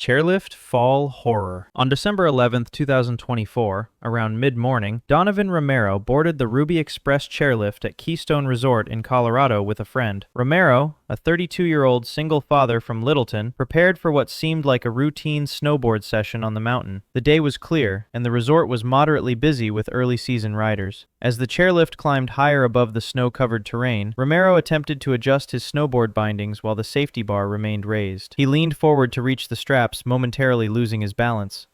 Chairlift Fall Horror. On December 11th, 2024, around mid-morning, Donovan Romero boarded the Ruby Express chairlift at Keystone Resort in Colorado with a friend. Romero, a 32-year-old single father from Littleton, prepared for what seemed like a routine snowboard session on the mountain. The day was clear, and the resort was moderately busy with early-season riders. As the chairlift climbed higher above the snow-covered terrain, Romero attempted to adjust his snowboard bindings while the safety bar remained raised. He leaned forward to reach the straps, momentarily losing his balance.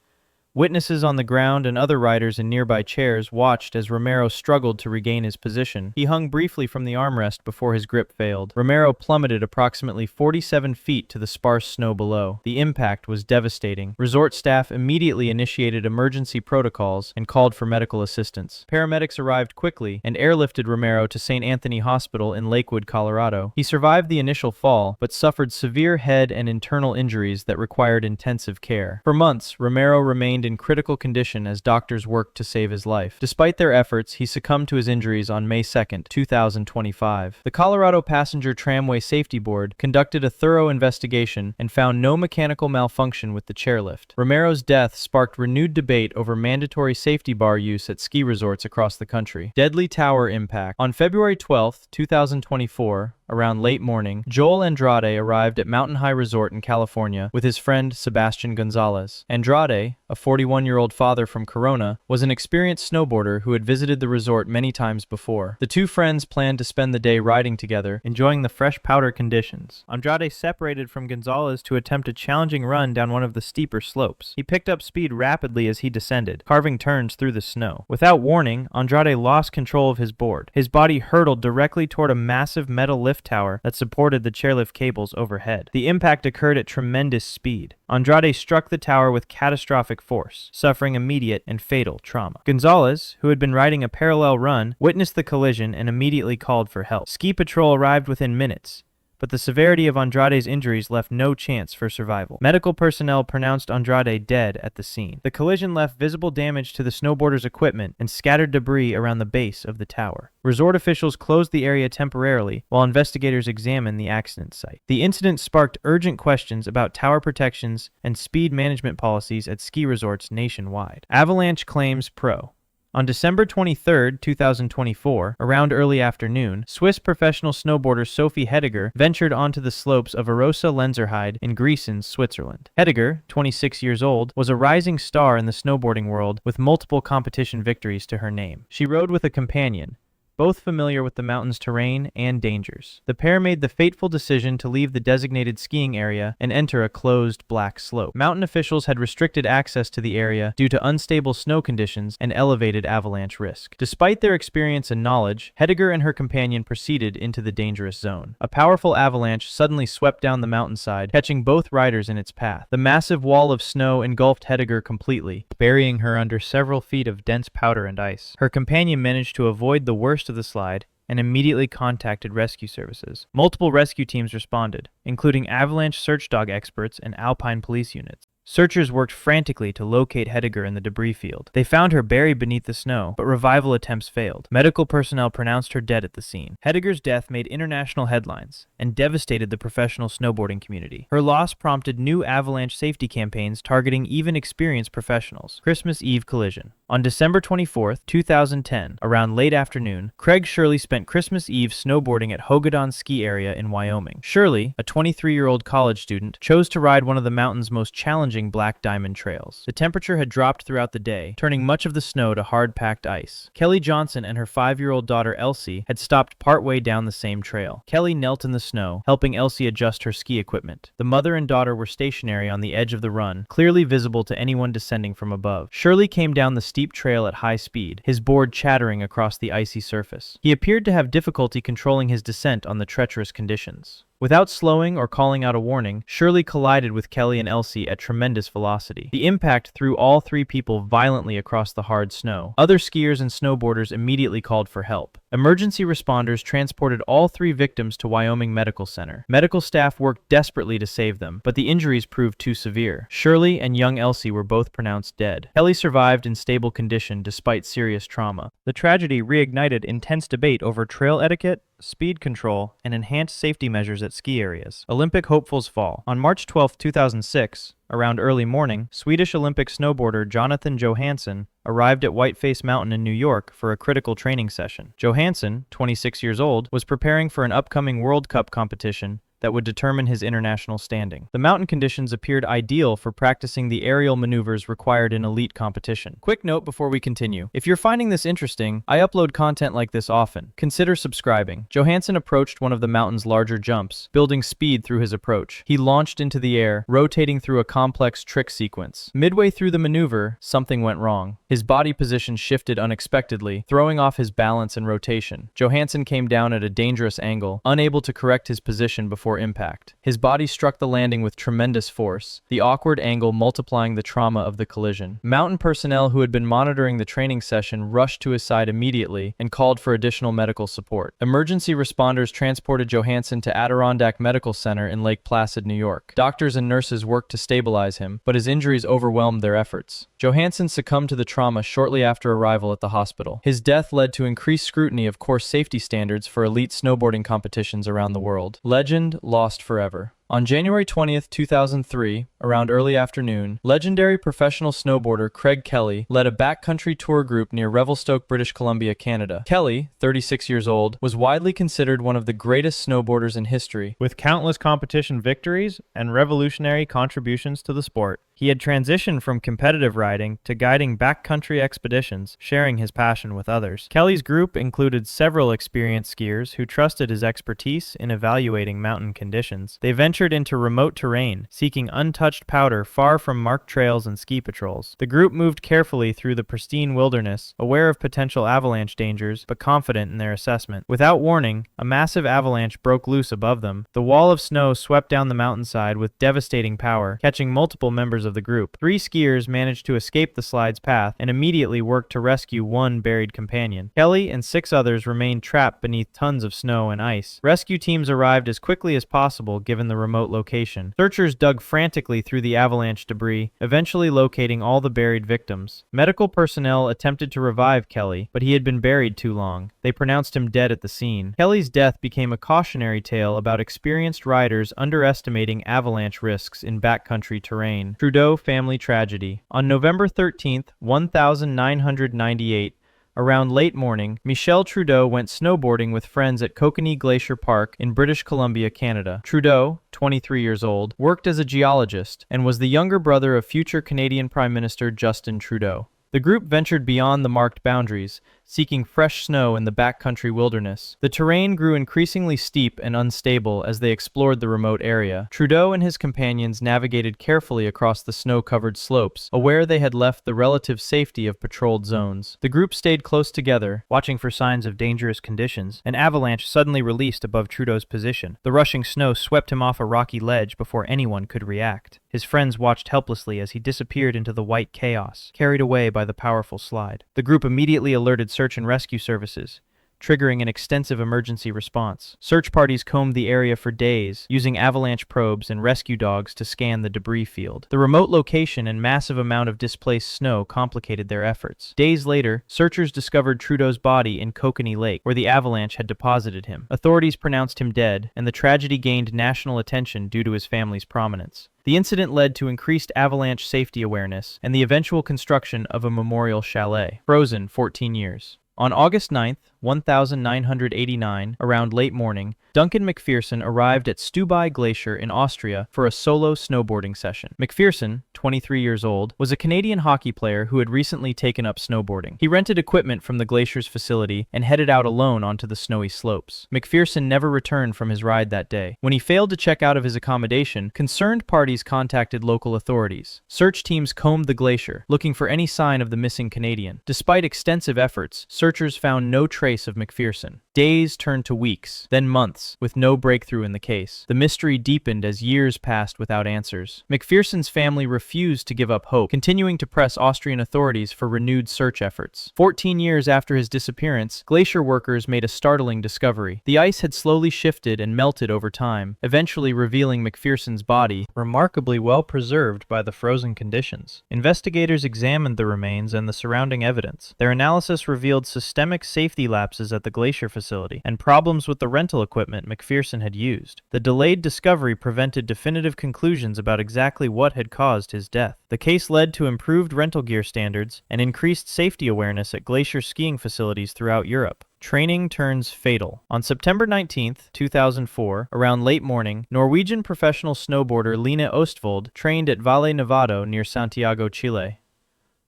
Witnesses on the ground and other riders in nearby chairs watched as Romero struggled to regain his position. He hung briefly from the armrest before his grip failed. Romero plummeted approximately 47 feet to the sparse snow below. The impact was devastating. Resort staff immediately initiated emergency protocols and called for medical assistance. Paramedics arrived quickly and airlifted Romero to St. Anthony Hospital in Lakewood, Colorado. He survived the initial fall, but suffered severe head and internal injuries that required intensive care. For months, Romero remained in critical condition as doctors worked to save his life. Despite their efforts, he succumbed to his injuries on May 2, 2025. The Colorado Passenger Tramway Safety Board conducted a thorough investigation and found no mechanical malfunction with the chairlift. Romero's death sparked renewed debate over mandatory safety bar use at ski resorts across the country. Deadly tower impact. On February 12, 2024, around late morning, Joel Andrade arrived at Mountain High Resort in California with his friend Sebastian Gonzalez. Andrade, a 41-year-old father from Corona, was an experienced snowboarder who had visited the resort many times before. The two friends planned to spend the day riding together, enjoying the fresh powder conditions. Andrade separated from Gonzalez to attempt a challenging run down one of the steeper slopes. He picked up speed rapidly as he descended, carving turns through the snow. Without warning, Andrade lost control of his board. His body hurtled directly toward a massive metal lift tower that supported the chairlift cables overhead. The impact occurred at tremendous speed. Andrade struck the tower with catastrophic force, suffering immediate and fatal trauma. Gonzalez, who had been riding a parallel run, witnessed the collision and immediately called for help. Ski patrol arrived within minutes, but the severity of Andrade's injuries left no chance for survival. Medical personnel pronounced Andrade dead at the scene. The collision left visible damage to the snowboarder's equipment and scattered debris around the base of the tower. Resort officials closed the area temporarily while investigators examined the accident site. The incident sparked urgent questions about tower protections and speed management policies at ski resorts nationwide. Avalanche claims pro. On December 23, 2024, around early afternoon, Swiss professional snowboarder Sophie Hediger ventured onto the slopes of Arosa Lenzerheide in Gießen, Switzerland. Hediger, 26 years old, was a rising star in the snowboarding world with multiple competition victories to her name. She rode with a companion, both familiar with the mountain's terrain and dangers. The pair made the fateful decision to leave the designated skiing area and enter a closed black slope. Mountain officials had restricted access to the area due to unstable snow conditions and elevated avalanche risk. Despite their experience and knowledge, Hediger and her companion proceeded into the dangerous zone. A powerful avalanche suddenly swept down the mountainside, catching both riders in its path. The massive wall of snow engulfed Hediger completely, burying her under several feet of dense powder and ice. Her companion managed to avoid the worst of the slide and immediately contacted rescue services. Multiple rescue teams responded, including avalanche search dog experts and alpine police units. Searchers worked frantically to locate Hediger in the debris field. They found her buried beneath the snow, but revival attempts failed. Medical personnel pronounced her dead at the scene. Hediger's death made international headlines and devastated the professional snowboarding community. Her loss prompted new avalanche safety campaigns targeting even experienced professionals. Christmas Eve collision. On December 24, 2010, around late afternoon, Craig Shirley spent Christmas Eve snowboarding at Hogadon Ski Area in Wyoming. Shirley, a 23-year-old college student, chose to ride one of the mountain's most challenging black diamond trails. The temperature had dropped throughout the day, turning much of the snow to hard-packed ice. Kelly Johnson and her 5-year-old daughter Elsie had stopped partway down the same trail. Kelly knelt in the snow, helping Elsie adjust her ski equipment. The mother and daughter were stationary on the edge of the run, clearly visible to anyone descending from above. Shirley came down the steep trail at high speed, his board chattering across the icy surface. He appeared to have difficulty controlling his descent on the treacherous conditions. Without slowing or calling out a warning, Shirley collided with Kelly and Elsie at tremendous velocity. The impact threw all three people violently across the hard snow. Other skiers and snowboarders immediately called for help. Emergency responders transported all three victims to Wyoming Medical Center. Medical staff worked desperately to save them, but the injuries proved too severe. Shirley and young Elsie were both pronounced dead. Kelly survived in stable condition despite serious trauma. The tragedy reignited intense debate over trail etiquette speed control, and enhanced safety measures at ski areas. Olympic hopefuls fall. On March 12, 2006, around early morning, Swedish Olympic snowboarder Jonathan Johansson arrived at Whiteface Mountain in New York for a critical training session. Johansson, 26 years old, was preparing for an upcoming World Cup competition that would determine his international standing. The mountain conditions appeared ideal for practicing the aerial maneuvers required in elite competition. Quick note before we continue. If you're finding this interesting, I upload content like this often. Consider subscribing. Johansson approached one of the mountain's larger jumps, building speed through his approach. He launched into the air, rotating through a complex trick sequence. Midway through the maneuver, something went wrong. His body position shifted unexpectedly, throwing off his balance and rotation. Johansson came down at a dangerous angle, unable to correct his position before impact. His body struck the landing with tremendous force, the awkward angle multiplying the trauma of the collision. Mountain personnel who had been monitoring the training session rushed to his side immediately and called for additional medical support. Emergency responders transported Johansson to Adirondack Medical Center in Lake Placid, New York. Doctors and nurses worked to stabilize him, but his injuries overwhelmed their efforts. Johansson succumbed to the trauma shortly after arrival at the hospital. His death led to increased scrutiny of course safety standards for elite snowboarding competitions around the world. Legend lost forever. On January 20th, 2003, around early afternoon, legendary professional snowboarder Craig Kelly led a backcountry tour group near Revelstoke, British Columbia, Canada. Kelly, 36 years old, was widely considered one of the greatest snowboarders in history, with countless competition victories and revolutionary contributions to the sport. He had transitioned from competitive riding to guiding backcountry expeditions, sharing his passion with others. Kelly's group included several experienced skiers who trusted his expertise in evaluating mountain conditions. They ventured into remote terrain, seeking untouched powder far from marked trails and ski patrols. The group moved carefully through the pristine wilderness, aware of potential avalanche dangers, but confident in their assessment. Without warning, a massive avalanche broke loose above them. The wall of snow swept down the mountainside with devastating power, catching multiple members of the group. 3 skiers managed to escape the slide's path and immediately worked to rescue one buried companion. Kelly and 6 others remained trapped beneath tons of snow and ice. Rescue teams arrived as quickly as possible given the remote location. Searchers dug frantically through the avalanche debris, eventually locating all the buried victims. Medical personnel attempted to revive Kelly, but he had been buried too long. They pronounced him dead at the scene. Kelly's death became a cautionary tale about experienced riders underestimating avalanche risks in backcountry terrain. Trudeau family tragedy. On November 13, 1998, around late morning, Michel Trudeau went snowboarding with friends at Kokanee Glacier Park in British Columbia, Canada. Trudeau, 23 years old, worked as a geologist and was the younger brother of future Canadian Prime Minister Justin Trudeau. The group ventured beyond the marked boundaries, seeking fresh snow in the backcountry wilderness. The terrain grew increasingly steep and unstable as they explored the remote area. Trudeau and his companions navigated carefully across the snow-covered slopes, aware they had left the relative safety of patrolled zones. The group stayed close together, watching for signs of dangerous conditions. An avalanche suddenly released above Trudeau's position. The rushing snow swept him off a rocky ledge before anyone could react. His friends watched helplessly as he disappeared into the white chaos, carried away by the powerful slide. The group immediately alerted search and rescue services, triggering an extensive emergency response. Search parties combed the area for days, using avalanche probes and rescue dogs to scan the debris field. The remote location and massive amount of displaced snow complicated their efforts. Days later, searchers discovered Trudeau's body in Kokanee Lake, where the avalanche had deposited him. Authorities pronounced him dead, and the tragedy gained national attention due to his family's prominence. The incident led to increased avalanche safety awareness and the eventual construction of a memorial chalet. Frozen 14 years. On August 9, 1989, around late morning, Duncan McPherson arrived at Stubai Glacier in Austria for a solo snowboarding session. McPherson, 23 years old, was a Canadian hockey player who had recently taken up snowboarding. He rented equipment from the glacier's facility and headed out alone onto the snowy slopes. McPherson never returned from his ride that day. When he failed to check out of his accommodation, concerned parties contacted local authorities. Search teams combed the glacier, looking for any sign of the missing Canadian. Despite extensive efforts, searchers found no trace of McPherson. Days turned to weeks, then months, with no breakthrough in the case. The mystery deepened as years passed without answers. McPherson's family refused to give up hope, continuing to press Austrian authorities for renewed search efforts. 14 years after his disappearance, glacier workers made a startling discovery. The ice had slowly shifted and melted over time, eventually revealing McPherson's body, remarkably well preserved by the frozen conditions. Investigators examined the remains and the surrounding evidence. Their analysis revealed systemic safety lapses at the glacier facility, facility, and problems with the rental equipment McPherson had used. The delayed discovery prevented definitive conclusions about exactly what had caused his death. The case led to improved rental gear standards and increased safety awareness at glacier skiing facilities throughout Europe. Training turns fatal. On September 19, 2004, around late morning, Norwegian professional snowboarder Line Ostvold trained at Valle Nevado near Santiago, Chile.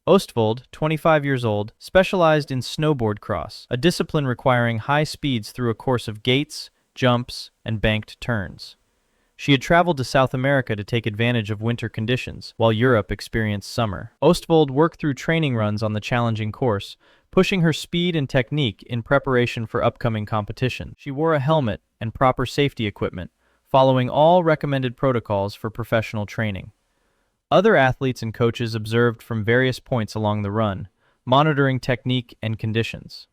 Ostvold, 25 years old, specialized in snowboard cross, a discipline requiring high speeds through a course of gates, jumps, and banked turns. She had traveled to South America to take advantage of winter conditions, while Europe experienced summer. Ostvold worked through training runs on the challenging course, pushing her speed and technique in preparation for upcoming competition. She wore a helmet and proper safety equipment, following all recommended protocols for professional training. Other athletes and coaches observed from various points along the run, monitoring technique and conditions.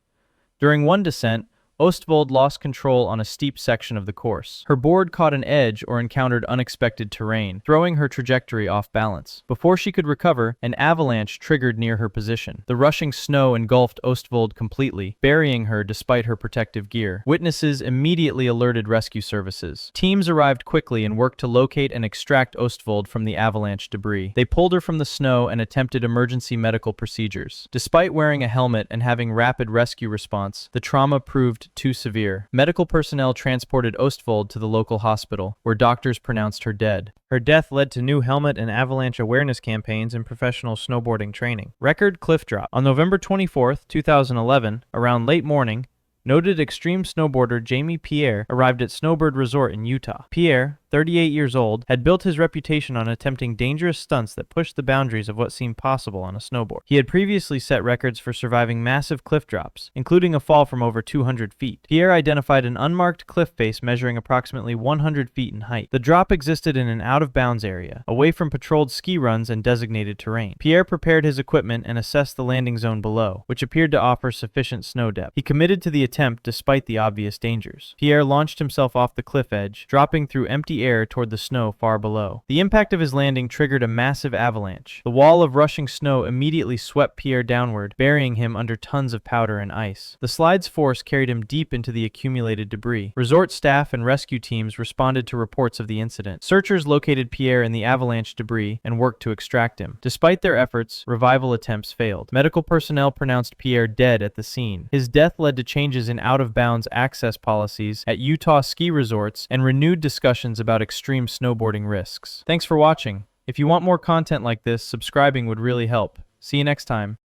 During one descent, Ostvold lost control on a steep section of the course. Her board caught an edge or encountered unexpected terrain, throwing her trajectory off balance. Before she could recover, an avalanche triggered near her position. The rushing snow engulfed Ostvold completely, burying her despite her protective gear. Witnesses immediately alerted rescue services. Teams arrived quickly and worked to locate and extract Ostvold from the avalanche debris. They pulled her from the snow and attempted emergency medical procedures. Despite wearing a helmet and having rapid rescue response, the trauma proved too severe. Medical personnel transported Ostvold to the local hospital, where doctors pronounced her dead. Her death led to new helmet and avalanche awareness campaigns in professional snowboarding training. Record cliff drop. On November 24, 2011, around late morning, noted extreme snowboarder Jamie Pierre arrived at Snowbird Resort in Utah. Pierre, 38 years old, had built his reputation on attempting dangerous stunts that pushed the boundaries of what seemed possible on a snowboard. He had previously set records for surviving massive cliff drops, including a fall from over 200 feet. Pierre identified an unmarked cliff face measuring approximately 100 feet in height. The drop existed in an out-of-bounds area, away from patrolled ski runs and designated terrain. Pierre prepared his equipment and assessed the landing zone below, which appeared to offer sufficient snow depth. He committed to the attempt despite the obvious dangers. Pierre launched himself off the cliff edge, dropping through empty air toward the snow far below. The impact of his landing triggered a massive avalanche. The wall of rushing snow immediately swept Pierre downward, burying him under tons of powder and ice. The slide's force carried him deep into the accumulated debris. Resort staff and rescue teams responded to reports of the incident. Searchers located Pierre in the avalanche debris and worked to extract him. Despite their efforts, revival attempts failed. Medical personnel pronounced Pierre dead at the scene. His death led to changes in out-of-bounds access policies at Utah ski resorts and renewed discussions about extreme snowboarding risks. Thanks for watching. If you want more content like this, subscribing would really help. See you next time.